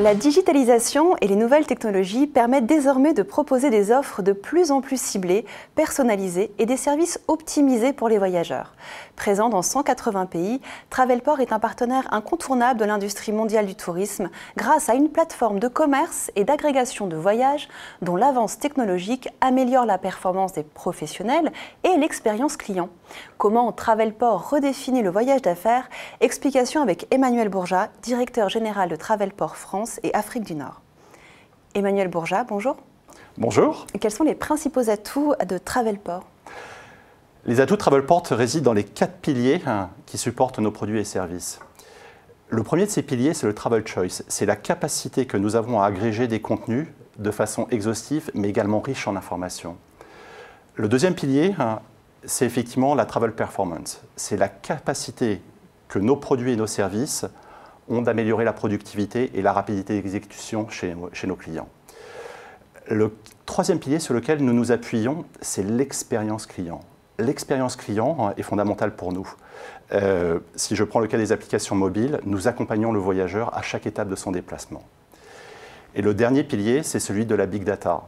La digitalisation et les nouvelles technologies permettent désormais de proposer des offres de plus en plus ciblées, personnalisées et des services optimisés pour les voyageurs. Présent dans 180 pays, Travelport est un partenaire incontournable de l'industrie mondiale du tourisme grâce à une plateforme de commerce et d'agrégation de voyages dont l'avance technologique améliore la performance des professionnels et l'expérience client. Comment Travelport redéfinit le voyage d'affaires? Explication avec Emmanuel Bourjat, directeur général de Travelport France et Afrique du Nord. Emmanuel Bourjat, bonjour. Bonjour. Quels sont les principaux atouts de Travelport? Les atouts de Travelport résident dans les 4 piliers qui supportent nos produits et services. Le premier de ces piliers, c'est le Travel Choice. C'est la capacité que nous avons à agréger des contenus de façon exhaustive, mais également riche en informations. Le deuxième pilier, c'est effectivement la Travel Performance. C'est la capacité que nos produits et nos services ont d'améliorer la productivité et la rapidité d'exécution chez nos clients. Le troisième pilier sur lequel nous nous appuyons, c'est l'expérience client. L'expérience client est fondamentale pour nous. Si je prends le cas des applications mobiles, nous accompagnons le voyageur à chaque étape de son déplacement. Et le dernier pilier, c'est celui de la Big Data.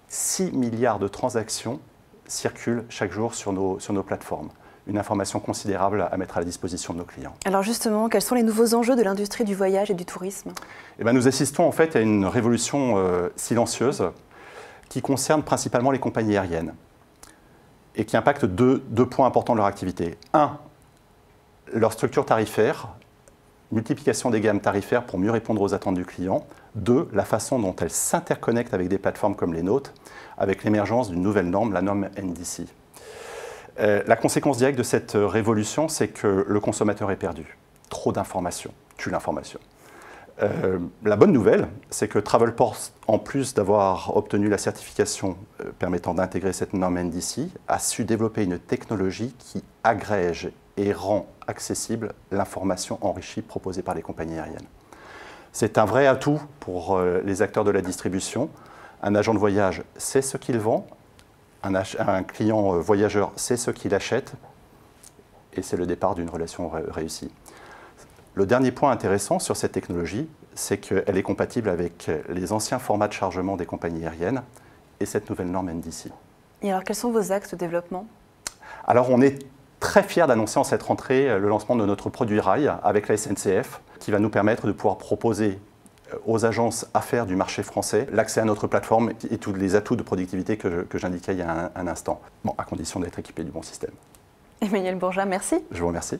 6 milliards de transactions circulent chaque jour sur nos plateformes. Une information considérable à mettre à la disposition de nos clients. Alors justement, quels sont les nouveaux enjeux de l'industrie du voyage et du tourisme? Nous assistons en fait à une révolution silencieuse qui concerne principalement les compagnies aériennes et qui impacte deux points importants de leur activité. Un, leur structure tarifaire, multiplication des gammes tarifaires pour mieux répondre aux attentes du client. Deux, la façon dont elles s'interconnectent avec des plateformes comme les nôtres, avec l'émergence d'une nouvelle norme, la norme NDC. La conséquence directe de cette révolution, c'est que le consommateur est perdu. Trop d'informations tue l'information. La bonne nouvelle, c'est que Travelport, en plus d'avoir obtenu la certification permettant d'intégrer cette norme NDC, a su développer une technologie qui agrège et rend accessible l'information enrichie proposée par les compagnies aériennes. C'est un vrai atout pour les acteurs de la distribution. Un agent de voyage sait ce qu'il vend. Un client voyageur sait ce qu'il achète et c'est le départ d'une relation réussie. Le dernier point intéressant sur cette technologie, c'est qu'elle est compatible avec les anciens formats de chargement des compagnies aériennes et cette nouvelle norme NDC. Et alors, quels sont vos axes de développement? Alors, on est très fiers d'annoncer en cette rentrée le lancement de notre produit rail avec la SNCF qui va nous permettre de pouvoir proposer aux agences affaires du marché français l'accès à notre plateforme et tous les atouts de productivité que j'indiquais il y a un instant, à condition d'être équipé du bon système. Emmanuel Bourjat, merci. Je vous remercie.